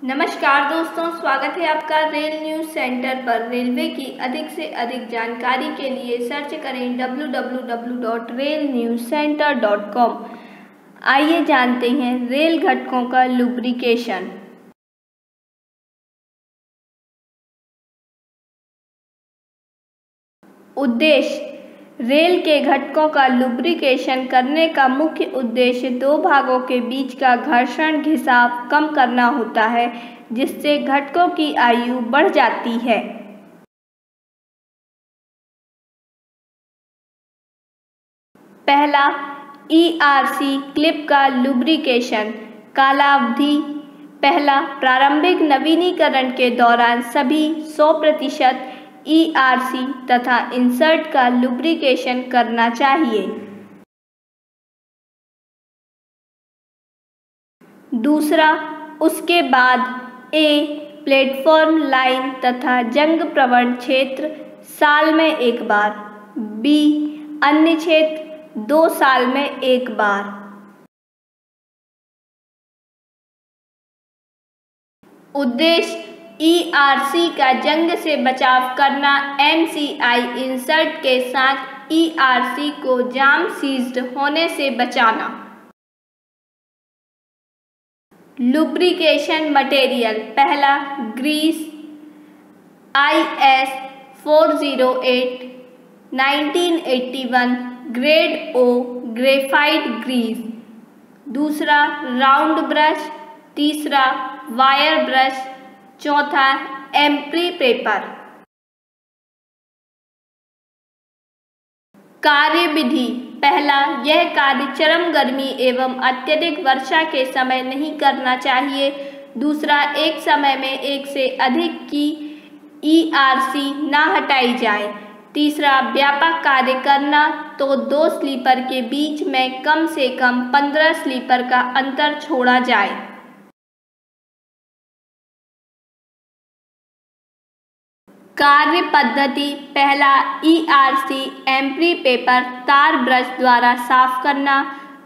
नमस्कार दोस्तों, स्वागत है आपका रेल न्यूज़ सेंटर पर। रेलवे की अधिक से अधिक जानकारी के लिए सर्च करें www.railnewscenter.com। आइए जानते हैं रेल घटकों का लुब्रिकेशन। उद्देश्य: रेल के घटकों का लुब्रिकेशन करने का मुख्य उद्देश्य दो भागों के बीच का घर्षण घिसाव कम करना होता है, जिससे घटकों की आयु बढ़ जाती है। पहला, ERC क्लिप का लुब्रिकेशन। कालावधि: पहला, प्रारंभिक नवीनीकरण के दौरान सभी 100% ERC तथा इंसर्ट का लुब्रिकेशन करना चाहिए। दूसरा, उसके बाद प्लेटफॉर्म लाइन तथा जंग प्रवण क्षेत्र साल में एक बार, अन्य क्षेत्र 2 साल में एक बार। उद्देश्य: ERC का जंग से बचाव करना। MCI इंसर्ट के साथ ERC को जाम सीज्ड होने से बचाना। लुब्रिकेशन मटेरियल: पहला, grease IS 408 1981 grade O graphite grease. दूसरा, राउंड ब्रश। तीसरा, वायर ब्रश। चौथा, एम्प्री पेपर। कार्यविधि: पहला, यह कार्य चरम गर्मी एवं अत्यधिक वर्षा के समय नहीं करना चाहिए। दूसरा, एक समय में एक से अधिक की ERC ना हटाई जाए। तीसरा, व्यापक कार्य करना तो 2 स्लीपर के बीच में कम से कम 15 स्लीपर का अंतर छोड़ा जाए। कार्य पद्धति: पहला, ERC एम्प्री पेपर तार ब्रश द्वारा साफ करना।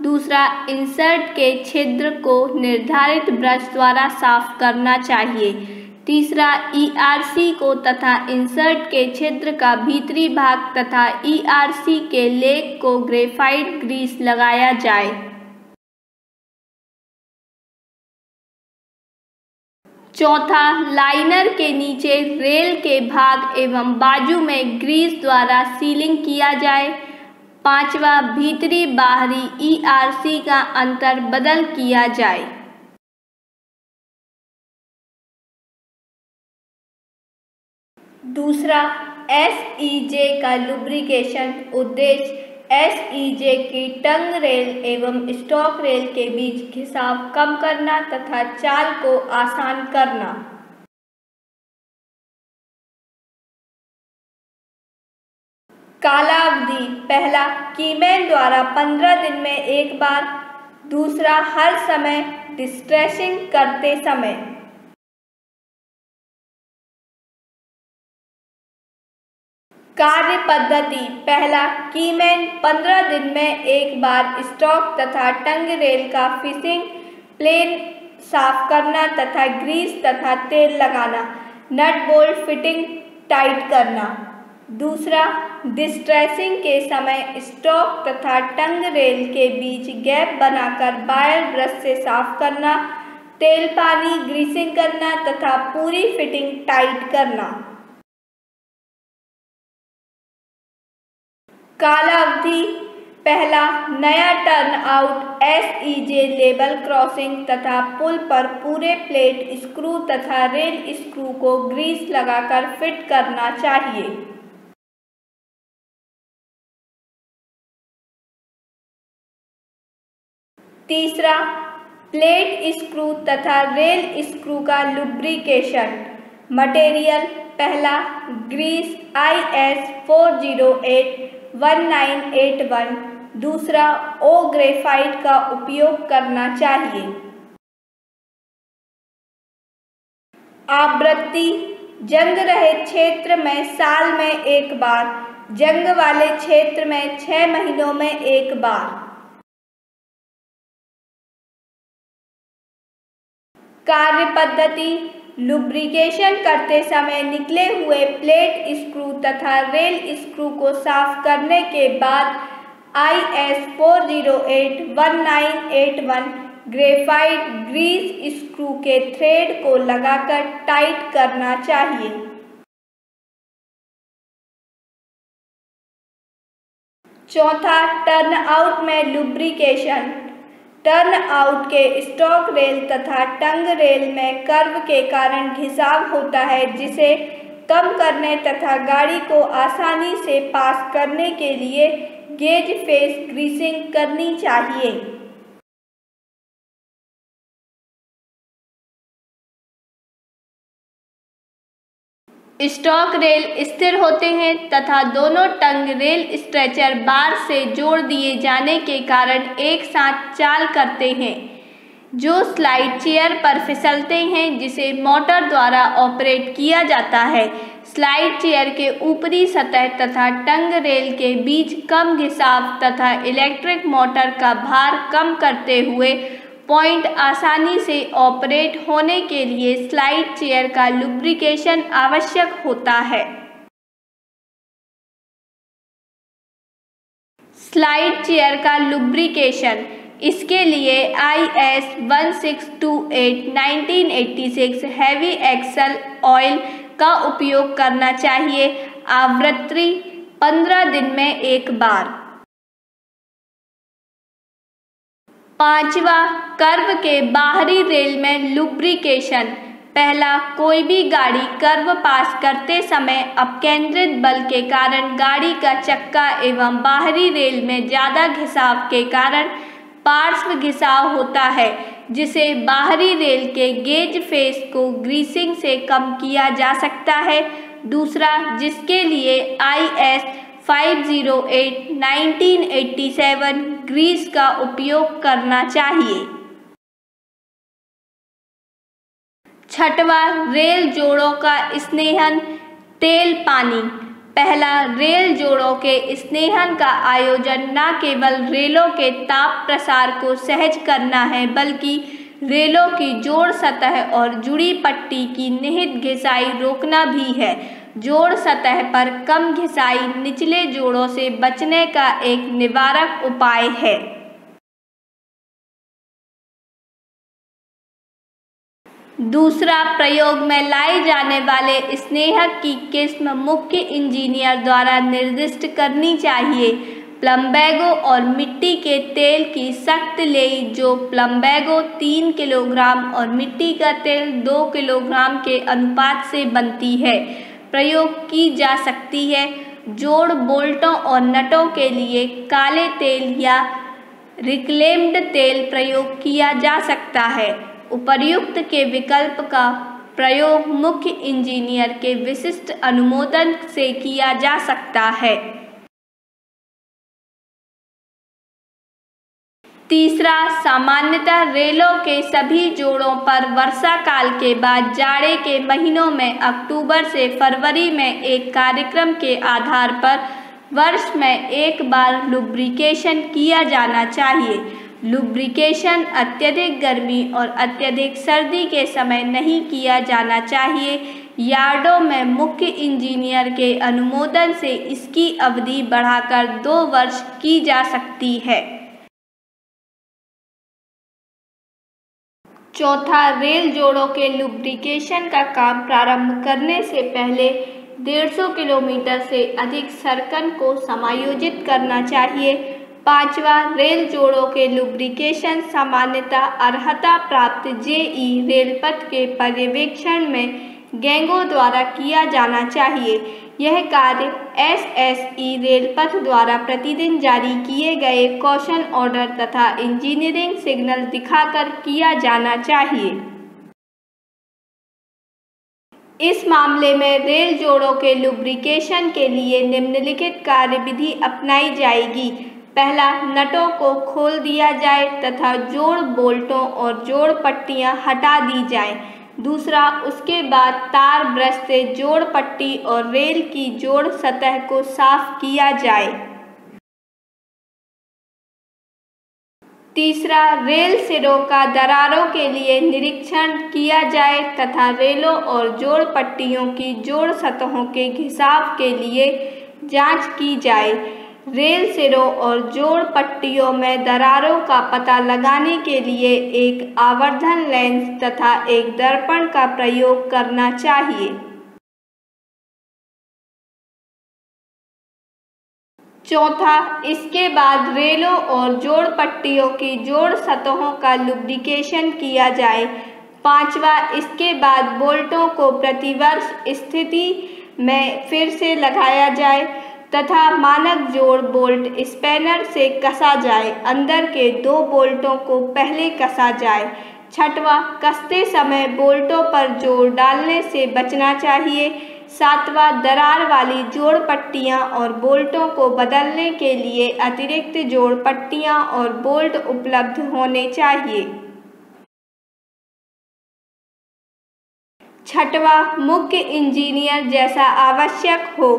दूसरा, इंसर्ट के छिद्र को निर्धारित ब्रश द्वारा साफ करना चाहिए। तीसरा, ERC को तथा इंसर्ट के छिद्र का भीतरी भाग तथा ERC के लेग को ग्रेफाइट ग्रीस लगाया जाए। चौथा, लाइनर के नीचे रेल के भाग एवं बाजू में ग्रीस द्वारा सीलिंग किया जाए। पांचवा, भीतरी बाहरी ERC का अंतर बदल किया जाए। दूसरा, SEJ का लुब्रिकेशन। उद्देश्य: SEJ की टंग रेल एवं स्टॉक रेल के बीच घिसाव कम करना तथा चाल को आसान करना। कालावधि: पहला, कीमैन द्वारा 15 दिन में एक बार। दूसरा, हर समय डिस्ट्रेसिंग करते समय। कार्य पद्धति: पहला, कीमैन 15 दिन में एक बार स्टॉक तथा टंग रेल का फिशिंग प्लेन साफ करना तथा ग्रीस तथा तेल लगाना, नट बोल्ट फिटिंग टाइट करना। दूसरा, डिस्ट्रेसिंग के समय स्टॉक तथा टंग रेल के बीच गैप बनाकर वायर ब्रश से साफ करना, तेल पानी ग्रीसिंग करना तथा पूरी फिटिंग टाइट करना। कालावधि: पहला, नया turn out SEJ level crossing तथा पुल पर पूरे प्लेट स्क्रू तथा रेल स्क्रू को ग्रीस लगाकर फिट करना चाहिए। तीसरा, प्लेट स्क्रू तथा रेल स्क्रू का लुब्रिकेशन। मटेरियल: पहला, ग्रीस IS 408 1981। दूसरा, O ग्रेफाइट का उपयोग करना चाहिए। आवृत्ति: जंग रहित क्षेत्र में साल में एक बार, जंग वाले क्षेत्र में 6 महीनों में एक बार। कार्य पद्धति: लुब्रिकेशन करते समय निकले हुए प्लेट स्क्रू तथा रेल स्क्रू को साफ करने के बाद IS 408-1981 ग्रेफाइट ग्रीस स्क्रू के थ्रेड को लगाकर टाइट करना चाहिए। चौथा, टर्न आउट में लुब्रिकेशन। टर्न आउट के स्टॉक रेल तथा टंग रेल में कर्व के कारण घिसाव होता है, जिसे कम करने तथा गाड़ी को आसानी से पास करने के लिए गेज फेस ग्रीसिंग करनी चाहिए। स्टॉक रेल स्थिर होते हैं तथा दोनों टंग रेल स्ट्रेचर बार से जोड़ दिए जाने के कारण एक साथ चाल करते हैं, जो स्लाइड चेयर पर फिसलते हैं, जिसे मोटर द्वारा ऑपरेट किया जाता है। स्लाइड चेयर के ऊपरी सतह तथा टंग रेल के बीच कम घिसाव तथा इलेक्ट्रिक मोटर का भार कम करते हुए पॉइंट आसानी से ऑपरेट होने के लिए स्लाइड चेयर का लुब्रिकेशन आवश्यक होता है। स्लाइड चेयर का लुब्रिकेशन: इसके लिए IS 1628-1986 हैवी एक्सल ऑयल का उपयोग करना चाहिए। आवृत्ति 15 दिन में एक बार। पांचवा, कर्व के बाहरी रेल में लुब्रिकेशन। पहला, कोई भी गाड़ी कर्व पास करते समय अपकेंद्रित बल के कारण गाड़ी का चक्का एवं बाहरी रेल में ज़्यादा घिसाव के कारण पार्श्व घिसाव होता है, जिसे बाहरी रेल के गेज फेस को ग्रीसिंग से कम किया जा सकता है। दूसरा, जिसके लिए IS 508-1987 ग्रीस का उपयोग करना चाहिए। छठवा, रेल जोड़ों का स्नेहन, तेल पानी। पहला, रेल जोड़ों के स्नेहन का आयोजन न केवल रेलों के ताप प्रसार को सहज करना है, बल्कि रेलों की जोड़ सतह और जुड़ी पट्टी की निहित घिसाई रोकना भी है। जोड़ सतह पर कम घिसाई निचले जोड़ों से बचने का एक निवारक उपाय है। दूसरा, प्रयोग में लाए जाने वाले स्नेहक की किस्म मुख्य इंजीनियर द्वारा निर्दिष्ट करनी चाहिए। प्लम्बैगो और मिट्टी के तेल की सख्त लेई, जो प्लम्बैगो 3 किलोग्राम और मिट्टी का तेल 2 किलोग्राम के अनुपात से बनती है, प्रयोग की जा सकती है। जोड़ बोल्टों और नटों के लिए काले तेल या रिक्लेम्ड तेल प्रयोग किया जा सकता है। उपर्युक्त के विकल्प का प्रयोग मुख्य इंजीनियर के विशिष्ट अनुमोदन से किया जा सकता है। तीसरा, सामान्यतः रेलों के सभी जोड़ों पर वर्षा काल के बाद जाड़े के महीनों में अक्टूबर से फरवरी में एक कार्यक्रम के आधार पर वर्ष में एक बार लुब्रिकेशन किया जाना चाहिए। लुब्रिकेशन अत्यधिक गर्मी और अत्यधिक सर्दी के समय नहीं किया जाना चाहिए। यार्डों में मुख्य इंजीनियर के अनुमोदन से इसकी अवधि बढ़ाकर 2 वर्ष की जा सकती है। चौथा, रेल जोड़ों के लुब्रिकेशन का काम प्रारंभ करने से पहले 150 किलोमीटर से अधिक सर्कन को समायोजित करना चाहिए। पांचवा, रेल जोड़ों के लुब्रिकेशन सामान्यतः अर्हता प्राप्त JE रेलपथ के पर्यवेक्षण में गैंगों द्वारा किया जाना चाहिए। यह कार्य SSE रेलपथ द्वारा प्रतिदिन जारी किए गए कॉशन ऑर्डर तथा इंजीनियरिंग सिग्नल दिखाकर किया जाना चाहिए। इस मामले में रेल जोड़ों के लुब्रिकेशन के लिए निम्नलिखित कार्यविधि अपनाई जाएगी। पहला, नटों को खोल दिया जाए तथा जोड़ बोल्टों और जोड़ पट्टियां हटा दी जाएं। दूसरा, उसके बाद तार ब्रश से जोड़ पट्टी और रेल की जोड़ सतह को साफ किया जाए। तीसरा, रेल सिरों का दरारों के लिए निरीक्षण किया जाए तथा रेलों और जोड़ पट्टियों की जोड़ सतहों के घिसाव के लिए जांच की जाए। रेल सिरों और जोड़ पट्टियों में दरारों का पता लगाने के लिए एक आवर्धन लेंस तथा एक दर्पण का प्रयोग करना चाहिए। चौथा, इसके बाद रेलों और जोड़ पट्टियों की जोड़ सतहों का लुब्रिकेशन किया जाए। पांचवा, इसके बाद बोल्टों को प्रतिवर्ष स्थिति में फिर से लगाया जाए तथा मानक जोड़ बोल्ट स्पैनर से कसा जाए। अंदर के 2 बोल्टों को पहले कसा जाए। छठवां, कसते समय बोल्टों पर जोर डालने से बचना चाहिए। सातवां, दरार वाली जोड़ पट्टियां और बोल्टों को बदलने के लिए अतिरिक्त जोड़ पट्टियां और बोल्ट उपलब्ध होने चाहिए। छठवां, मुख्य इंजीनियर जैसा आवश्यक हो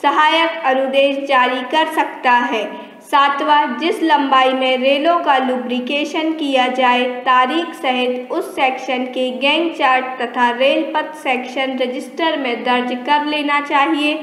सहायक अनुदेश जारी कर सकता है। सातवां, जिस लंबाई में रेलों का लुब्रिकेशन किया जाए तारीख सहित उस सेक्शन के गैंग चार्ट तथा रेल पथ सेक्शन रजिस्टर में दर्ज कर लेना चाहिए।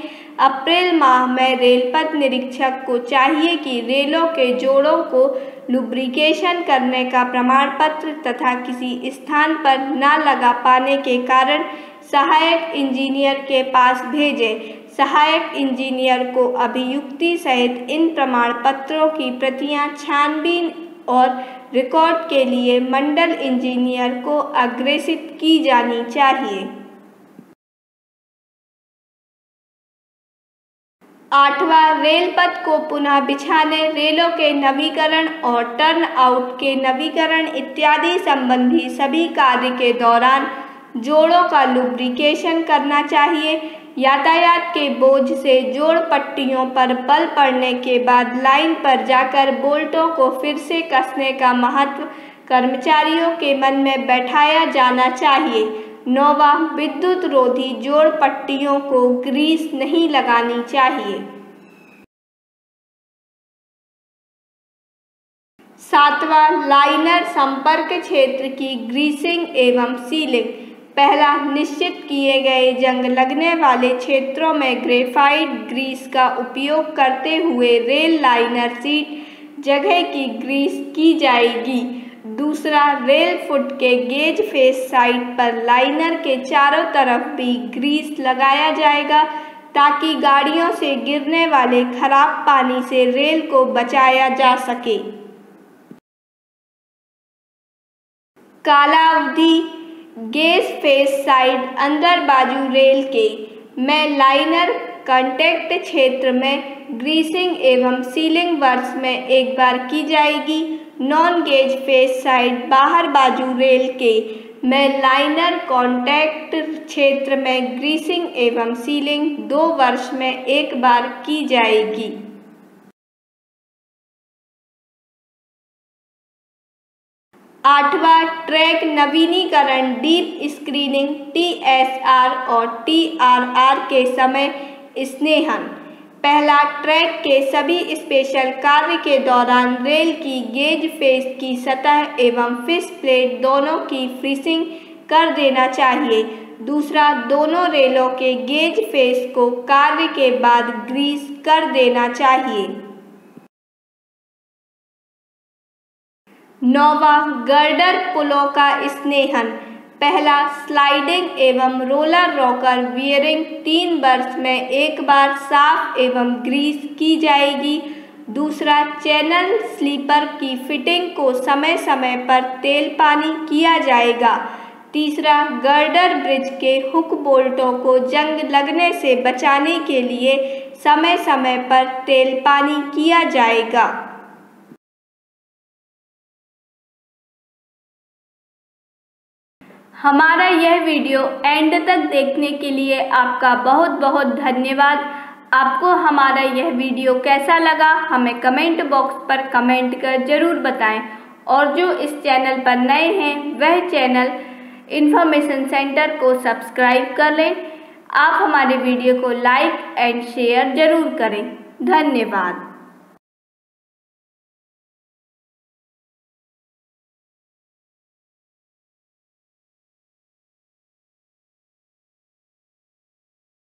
अप्रैल माह में रेल पथ निरीक्षक को चाहिए कि रेलों के जोड़ों को लुब्रिकेशन करने का प्रमाण पत्र तथा किसी स्थान पर न लगा पाने के कारण सहायक इंजीनियर के पास भेजें। सहायक इंजीनियर को अभियुक्ति सहित इन प्रमाण पत्रों की प्रतियां छानबीन और रिकॉर्ड के लिए मंडल इंजीनियर को अग्रेसित की जानी चाहिए। आठवां, रेल पथ को पुनः बिछाने, रेलों के नवीकरण और टर्न आउट के नवीकरण इत्यादि संबंधी सभी कार्य के दौरान जोड़ों का लुब्रिकेशन करना चाहिए। यातायात के बोझ से जोड़ पट्टियों पर बल पड़ने के बाद लाइन पर जाकर बोल्टों को फिर से कसने का महत्व कर्मचारियों के मन में बैठाया जाना चाहिए। नौवां, विद्युत रोधी जोड़ पट्टियों को ग्रीस नहीं लगानी चाहिए। सातवां, लाइनर संपर्क क्षेत्र की ग्रीसिंग एवं सीलिंग। पहला, निश्चित किए गए जंग लगने वाले क्षेत्रों में ग्रेफाइट ग्रीस का उपयोग करते हुए रेल लाइनर सीट जगह की ग्रीस की जाएगी। दूसरा, रेल फुट के गेज फेस साइड पर लाइनर के चारों तरफ भी ग्रीस लगाया जाएगा ताकि गाड़ियों से गिरने वाले खराब पानी से रेल को बचाया जा सके। कालावधि गेज फेस साइड अंदर बाजू रेल के में लाइनर कॉन्टैक्ट क्षेत्र में ग्रीसिंग एवं सीलिंग वर्ष में एक बार की जाएगी। नॉन गेज फेस साइड बाहर बाजू रेल के में लाइनर कॉन्टैक्ट क्षेत्र में ग्रीसिंग एवं सीलिंग 2 वर्ष में एक बार की जाएगी। आठवां, ट्रैक नवीनीकरण डीप स्क्रीनिंग TSR और TRR के समय स्नेहन। पहला, ट्रैक के सभी स्पेशल कार्य के दौरान रेल की गेज फेस की सतह एवं फिश प्लेट दोनों की फ्रीसिंग कर देना चाहिए। दूसरा, दोनों रेलों के गेज फेस को कार्य के बाद ग्रीस कर देना चाहिए। नौवां, गर्डर पुलों का स्नेहन। पहला, स्लाइडिंग एवं रोलर रॉकर वियरिंग 3 वर्ष में एक बार साफ एवं ग्रीस की जाएगी। दूसरा, चैनल स्लीपर की फिटिंग को समय समय पर तेल पानी किया जाएगा। तीसरा, गर्डर ब्रिज के हुक बोल्टों को जंग लगने से बचाने के लिए समय समय पर तेल पानी किया जाएगा। हमारा यह वीडियो एंड तक देखने के लिए आपका बहुत बहुत धन्यवाद। आपको हमारा यह वीडियो कैसा लगा हमें कमेंट बॉक्स पर कमेंट कर ज़रूर बताएं और जो इस चैनल पर नए हैं वह चैनल इन्फॉर्मेशन सेंटर को सब्सक्राइब कर लें। आप हमारे वीडियो को लाइक एंड शेयर ज़रूर करें। धन्यवाद।